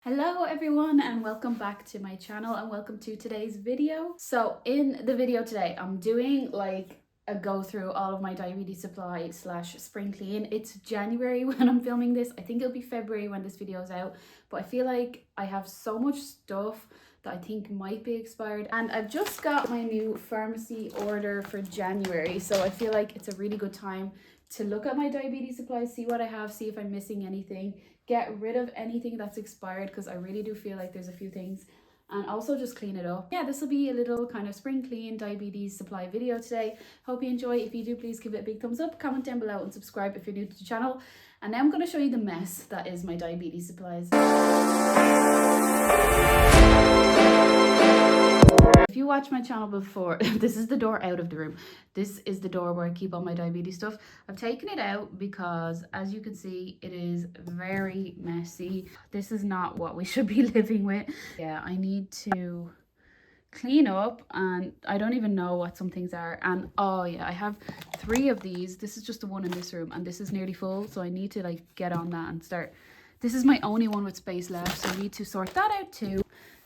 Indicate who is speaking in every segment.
Speaker 1: Hello everyone and welcome back to my channel and welcome to today's video. So in the video today I'm doing like a go through all of my diabetes supply / spring clean. It's January when I'm filming this. I think it'll be February when this video is out, but I feel like I have so much stuff that I think might be expired, and I've just got my new pharmacy order for January, so I feel like it's a really good time to look at my diabetes supplies, see what I have, see if I'm missing anything, get rid of anything that's expired, because I really do feel like there's a few things, and also just clean it up. Yeah, this will be a little kind of spring clean diabetes supply video today. Hope you enjoy. If you do, please give it a big thumbs up, comment down below and subscribe if you're new to the channel. And now I'm going to show you the mess that is my diabetes supplies. If you watch my channel before, this is the door out of the room. This is the door where I keep all my diabetes stuff. I've taken it out because, as you can see, it is very messy. This is not what we should be living with. Yeah, I need to clean up, and I don't even know what some things are. And oh yeah, I have 3 of these. This is just the one in this room, and this is nearly full, so I need to like get on that and start. This is my only one with space left, so I need to sort that out too.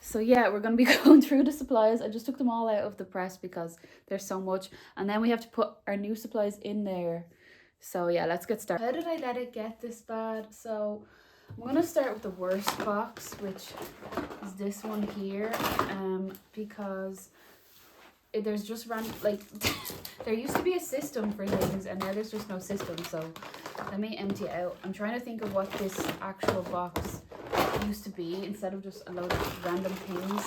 Speaker 1: So yeah, we're going to be going through the supplies. I just took them all out of the press because there's so much. And then we have to put our new supplies in there. So yeah, let's get started. How did I let it get this bad? So I'm going to start with the worst box, which is this one here. Because there's just there used to be a system for things, and now there's just no system. So let me empty it out. I'm trying to think of what this actual box used to be instead of just a load of random things.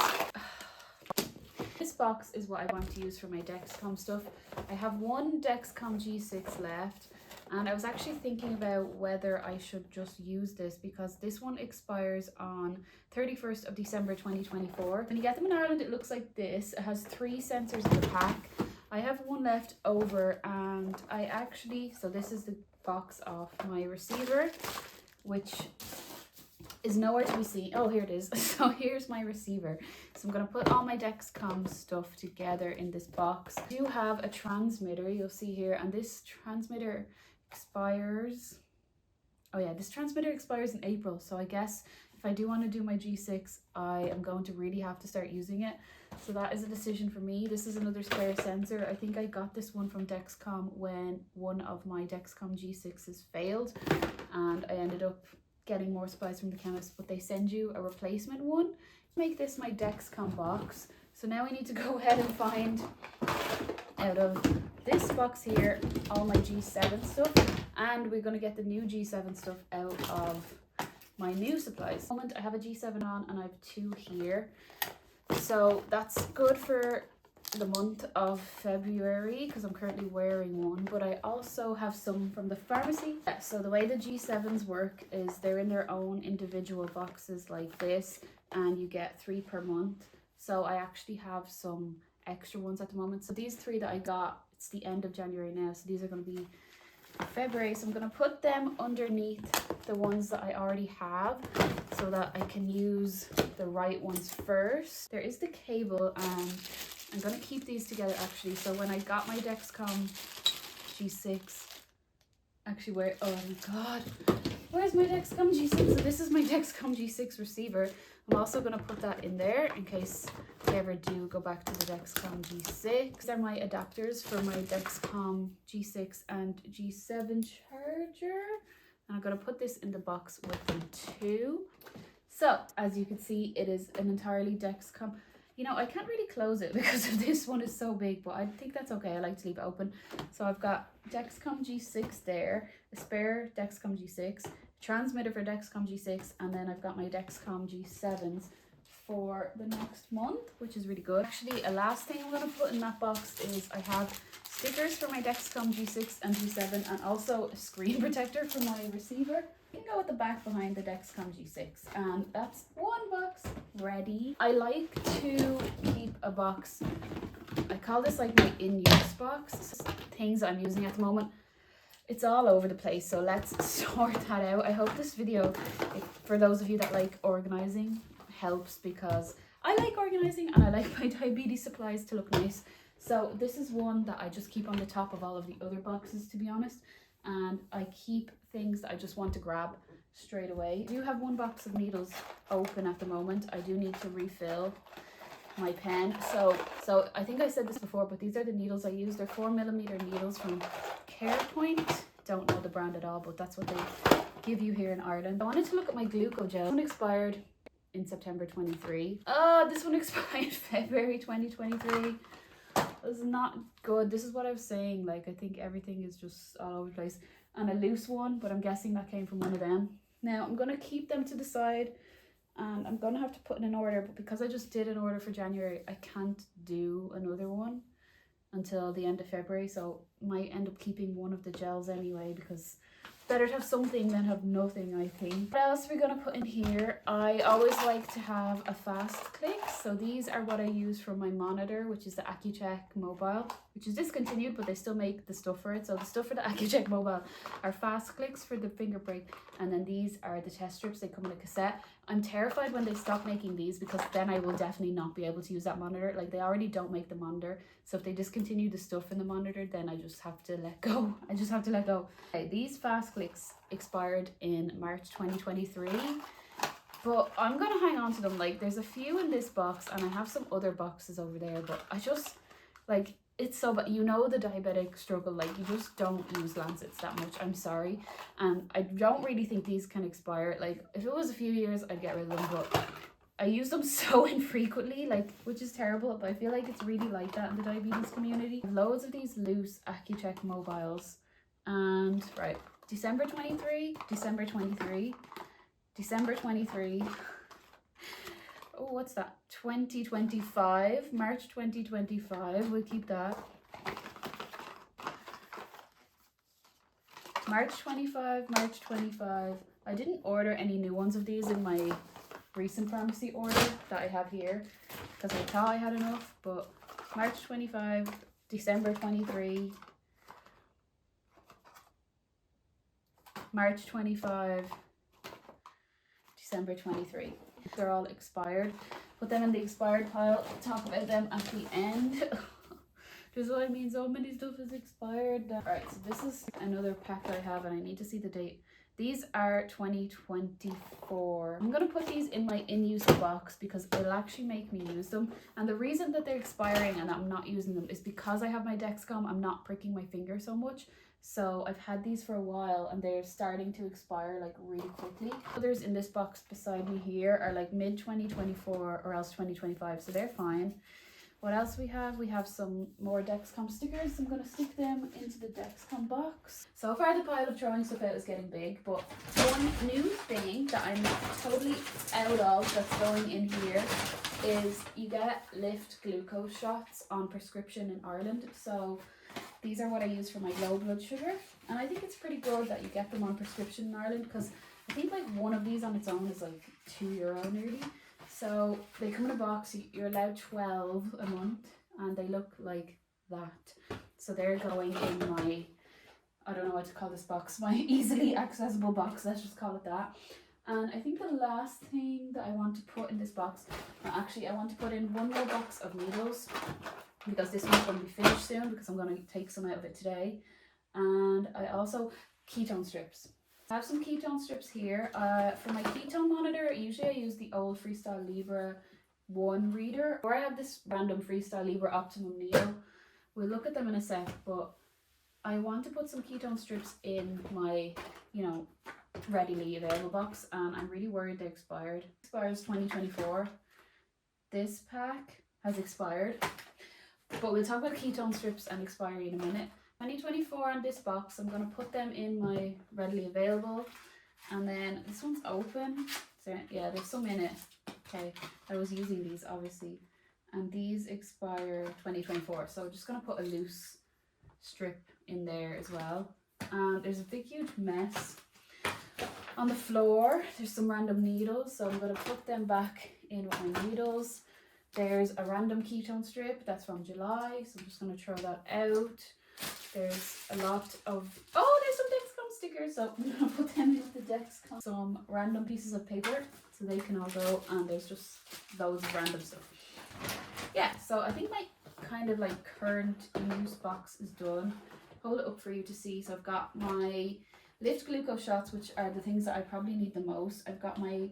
Speaker 1: This box is what I want to use for my Dexcom stuff. I have one Dexcom G6 left, and I was actually thinking about whether I should just use this because this one expires on 31st of December 2024. When you get them in Ireland, it looks like this. It has 3 sensors in the pack. I have one left over, and so this is the box of my receiver, which is nowhere to be seen. Oh, here it is. So here's my receiver. So I'm going to put all my Dexcom stuff together in this box. I do have a transmitter, you'll see here, and this transmitter expires. Oh yeah, this transmitter expires in April. So I guess if I do want to do my G6, I am going to really have to start using it. So that is a decision for me. This is another spare sensor. I think I got this one from Dexcom when one of my Dexcom G6s failed, and I ended up getting more supplies from the chemist, but they send you a replacement one. Make this my Dexcom box. So now we need to go ahead and find out of this box here all my G7 stuff, and we're going to get the new G7 stuff out of my new supplies. At the moment I have a G7 on, and I have 2 here, so that's good for the month of February because I'm currently wearing one, but I also have some from the pharmacy. So the way the G7s work is they're in their own individual boxes like this, and you get 3 per month. So I actually have some extra ones at the moment. So these 3 that I got, it's the end of January now, so these are going to be February. So I'm going to put them underneath the ones that I already have so that I can use the right ones first. There is the cable, and I'm going to keep these together actually. So when I got my Dexcom G6, actually oh my god, where's my Dexcom G6? So this is my Dexcom G6 receiver. I'm also going to put that in there in case I ever do go back to the Dexcom G6. These are my adapters for my Dexcom G6 and G7 charger. And I'm going to put this in the box with them too. So as you can see, it is an entirely Dexcom. You know, I can't really close it because this one is so big, but I think that's okay. I like to leave it open. So I've got Dexcom G6 there, a spare Dexcom G6, transmitter for Dexcom G6, and then I've got my Dexcom G7s for the next month, which is really good. Actually, a last thing I'm going to put in that box is I have stickers for my Dexcom G6 and G7, and also a screen protector for my receiver. You can go at the back behind the Dexcom G6, and that's one box ready. I like to keep a box, I call this like my in-use box, things I'm using at the moment. It's all over the place, so let's sort that out. I hope this video, for those of you that like organizing, helps, because I like organizing and I like my diabetes supplies to look nice. So this is one that I just keep on the top of all of the other boxes, to be honest, and I keep things that I just want to grab. straight away. I do have one box of needles open at the moment. I do need to refill my pen. So I think I said this before, but these are the needles I use. They're 4mm needles from CarePoint. Don't know the brand at all, but that's what they give you here in Ireland. I wanted to look at my glucogel. This one expired in September 23. This one expired February 2023. This is not good. This is what I was saying. Like, I think everything is just all over the place. And a loose one, but I'm guessing that came from one of them. Now I'm gonna keep them to the side, and I'm gonna have to put in an order, but because I just did an order for January, I can't do another one until the end of February, so might end up keeping one of the gels anyway, because better to have something than have nothing, I think. What else are we gonna put in here? I always like to have a fast click, so these are what I use for my monitor, which is the Accucheck Mobile, which is discontinued, but they still make the stuff for it. So the stuff for the Accucheck Mobile are fast clicks for the finger break, and then these are the test strips. They come in a cassette. I'm terrified when they stop making these, because then I will definitely not be able to use that monitor. Like, they already don't make the monitor, so if they discontinue the stuff in the monitor, then I just have to let go. I just have to let go. Okay, these fast clicks expired in March 2023, but I'm gonna hang on to them. Like, there's a few in this box, and I have some other boxes over there, but I just, like, it's so bad. You know the diabetic struggle, like, you just don't use lancets that much. I'm sorry. And I don't really think these can expire. Like, if it was a few years, I'd get rid of them, but I use them so infrequently, like, which is terrible, but I feel like it's really like that in the diabetes community. Loads of these loose Accucheck mobiles, and right, December 23, December 23, December 23. Oh, what's that? 2025, March 2025, we'll keep that. March 25, March 25. I didn't order any new ones of these in my recent pharmacy order that I have here, because I thought I had enough, but March 25, December 23, March 25, December 23. They're all expired. Put them in the expired pile. Talk about them at the end. This is what I mean, so many stuff is expired. Alright, so this is another pack I have, and I need to see the date. These are 2024. I'm gonna put these in my in-use box because it'll actually make me use them. And the reason that they're expiring and I'm not using them is because I have my Dexcom. I'm not pricking my finger so much. So I've had these for a while, and they're starting to expire like really quickly. Others in this box beside me here are like mid 2024 or else 2025, so they're fine. What else we have? We have some more Dexcom stickers. I'm going to stick them into the Dexcom box. So far the pile of throwing stuff out is getting big, but one new thing that I'm totally out of that's going in here is you get Lift glucose shots on prescription in Ireland. So these are what I use for my low blood sugar, and I think it's pretty good that you get them on prescription in Ireland, because I think like one of these on its own is like €2 nearly. So they come in a box. You're allowed 12 a month, and they look like that. So they're going in my, I don't know what to call this box, my easily accessible box, let's just call it that. And I think the last thing that I want to put in this box, actually I want to put in one more box of needles, because this one's going to be finished soon, because I'm going to take some out of it today. And I also, ketone strips. I have some ketone strips here. For my ketone monitor, usually I use the old Freestyle Libre 1 reader, or I have this random Freestyle Libre Optimum Neo. We'll look at them in a sec, but I want to put some ketone strips in my, you know, readily available box, and I'm really worried they're expired. It expires 2024. This pack has expired, but we'll talk about ketone strips and expiry in a minute. 2024 on this box. I'm going to put them in my readily available, and then this one's open, so yeah, there's some in it. Okay, I was using these obviously, and these expire 2024, so I'm just going to put a loose strip in there as well. And there's a big huge mess on the floor. There's some random needles, so I'm going to put them back in with my needles. There's a random ketone strip that's from July, so I'm just going to throw that out. There's a lot of, there's some Dexcom stickers, so I'm going to put them into the Dexcom. Some random pieces of paper, so they can all go, and there's just loads of random stuff. Yeah, so I think my kind of like current use box is done. Hold it up for you to see. So I've got my Lift glucose shots, which are the things that I probably need the most. I've got my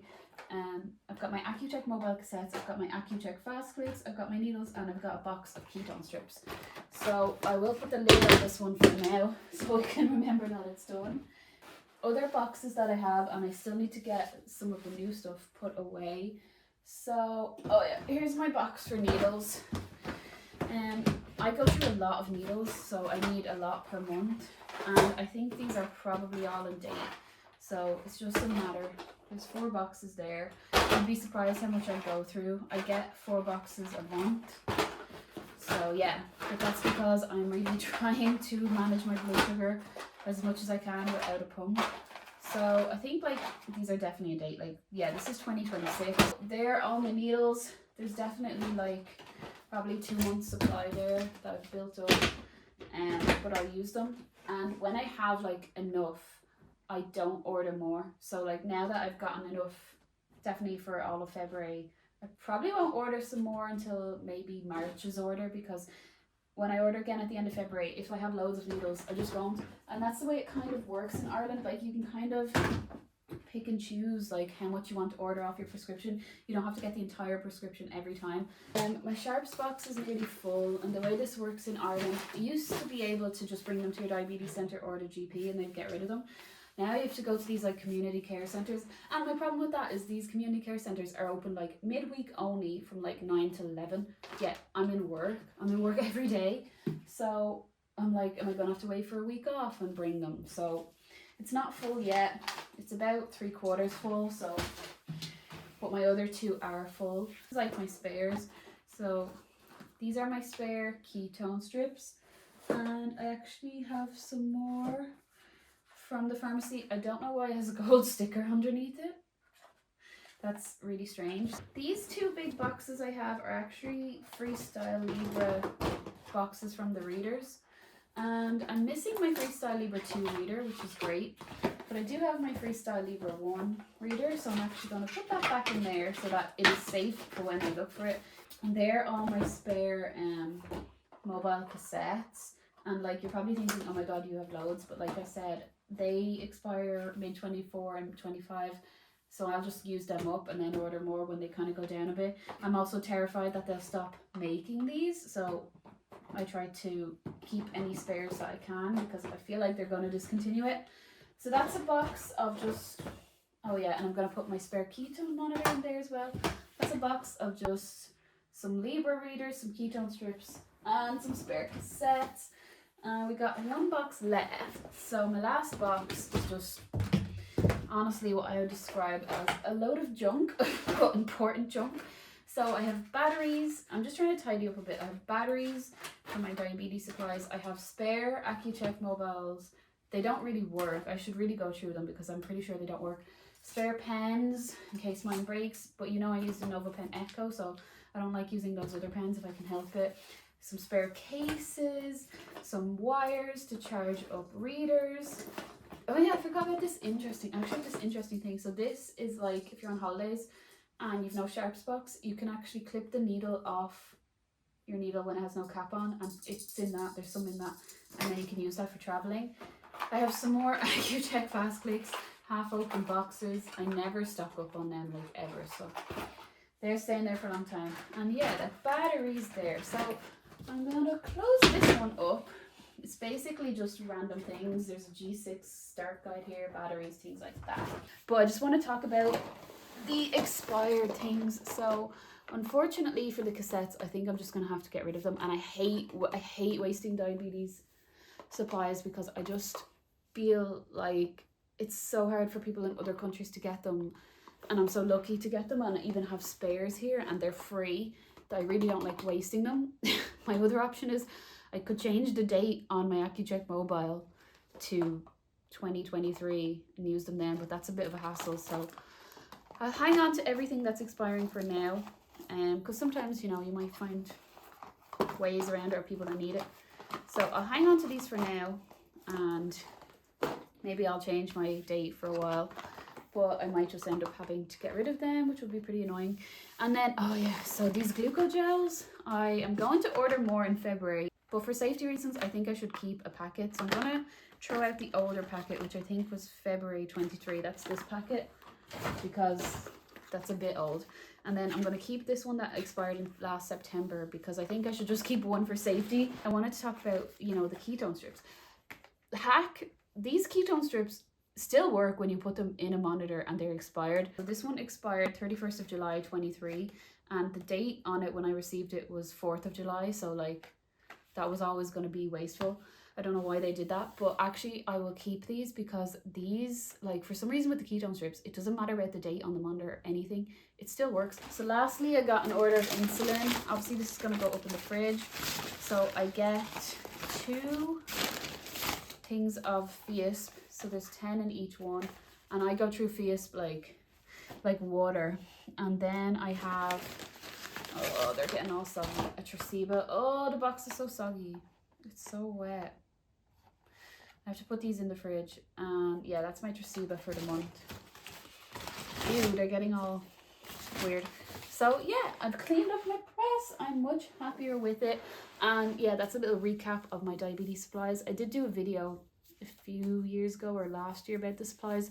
Speaker 1: Accucheck mobile cassettes, I've got my Accucheck fast clicks, I've got my needles, and I've got a box of ketone strips. So I will put the lid on this one for now so I can remember that it's done. Other boxes that I have, and I still need to get some of the new stuff put away. So, oh yeah, here's my box for needles. I go through a lot of needles, so I need a lot per month, and I think these are probably all in date. So it's just a matter. There's 4 boxes there. You'd be surprised how much I go through. I get 4 boxes a month. So yeah, but that's because I'm really trying to manage my blood sugar as much as I can without a pump. So I think like these are definitely a date. Like, yeah, this is 2026. They're all my needles. There's definitely like probably 2 months supply there that I've built up, but I'll use them. And when I have like enough, I don't order more. So like now that I've gotten enough, definitely for all of February, I probably won't order some more until maybe March's order, because when I order again at the end of February, if I have loads of needles, I just won't. And that's the way it kind of works in Ireland. Like you can kind of pick and choose like how much you want to order off your prescription. You don't have to get the entire prescription every time. My Sharps box is nearly full, and the way this works in Ireland, you used to be able to just bring them to your diabetes centre or the GP and they'd get rid of them. Now you have to go to these like community care centres, and my problem with that is these community care centres are open like midweek only from like 9 to 11. Yeah, I'm in work every day, so I'm like, am I gonna have to wait for a week off and bring them? So it's not full yet. It's about 3/4 full, so, but my other 2 are full. It's like my spares. So these are my spare ketone strips, and I actually have some more from the pharmacy. I don't know why it has a gold sticker underneath it. That's really strange. These 2 big boxes I have are actually Freestyle Libre boxes from the readers. And I'm missing my Freestyle Libre 2 reader, which is great. But I do have my Freestyle Libre 1 reader, so I'm actually going to put that back in there so that it is safe for when I look for it. And they're all my spare mobile cassettes. And like, you're probably thinking, oh my god, you have loads. But like I said, they expire mid-24 and 25. So I'll just use them up and then order more when they kind of go down a bit. I'm also terrified that they'll stop making these. So I try to keep any spares that I can, because I feel like they're going to discontinue it. So that's a box of just, oh yeah, and I'm going to put my spare ketone monitor in there as well. That's a box of just some Libre readers, some ketone strips, and some spare cassettes. We got 1 box left. So my last box is just honestly what I would describe as a load of junk, but important junk. So I have batteries. I'm just trying to tidy up a bit. I have batteries for my diabetes supplies. I have spare Accucheck mobiles. They don't really work. I should really go through them because I'm pretty sure they don't work. Spare pens in case mine breaks. But you know, I use the NovaPen Echo, so I don't like using those other pens if I can help it. Some spare cases, some wires to charge up readers. Oh yeah, I forgot about this interesting thing. So this is like, if you're on holidays and you've no Sharps box, you can actually clip the needle off your needle when it has no cap on, and it's in that, there's some in that, and then you can use that for traveling. I have some more Accucheck fast clicks, half open boxes. I never stock up on them like ever, so they're staying there for a long time. And yeah, the battery's there. So I'm gonna close this one up. It's basically just random things. There's a G6 start guide here, batteries, things like that. But I just want to talk about the expired things. So unfortunately for the cassettes, I think I'm just gonna have to get rid of them. And I hate wasting diabetes supplies, because I just feel like it's so hard for people in other countries to get them, and I'm so lucky to get them, and I even have spares here and they're free, that I really don't like wasting them. My other option is I could change the date on my Accucheck mobile to 2023 and use them then, but that's a bit of a hassle. So I'll hang on to everything that's expiring for now, because sometimes, you know, you might find ways around it or people that need it. So I'll hang on to these for now, and maybe I'll change my date for a while, but I might just end up having to get rid of them, which would be pretty annoying. And then, oh yeah, so these glucogels, I am going to order more in February, But for safety reasons, I think I should keep a packet. So I'm going to throw out the older packet, which I think was February 23. That's this packet, because that's a bit old. And then I'm going to keep this one that expired in last September, because I think I should just keep one for safety. I wanted to talk about, you know, the ketone strips. The hack, these ketone strips still work when you put them in a monitor and they're expired. So this one expired 31st of July 23, and the date on it when I received it was 4th of July. So like, that was always going to be wasteful. I don't know why they did that, but actually I will keep these, because these, like, for some reason with the ketone strips, it doesn't matter about the date on the monitor or anything, it still works. So lastly, I got an order of insulin. Obviously this is going to go up in the fridge. So I get 2 things of Fiasp. So there's 10 in each one, and I go through Fiasp like water. And then I have, oh, they're getting all soggy, a Traceba. Oh, the box is so soggy, it's so wet. I have to put these in the fridge. And yeah, that's my Traceba for the month. Ew, they're getting all weird. So yeah, I've cleaned up my press. I'm much happier with it. And yeah, that's a little recap of my diabetes supplies. I did do a video a few years ago or last year about the supplies,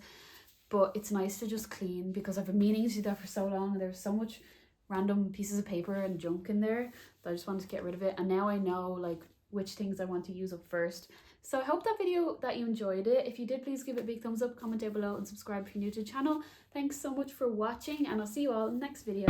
Speaker 1: but it's nice to just clean, because I've been meaning to do that for so long, and there's so much random pieces of paper and junk in there that I just wanted to get rid of it. And now I know like which things I want to use up first. So I hope that you enjoyed it. If you did, please give it a big thumbs up, comment down below, and subscribe if you're new to the channel. Thanks so much for watching, and I'll see you all in the next video.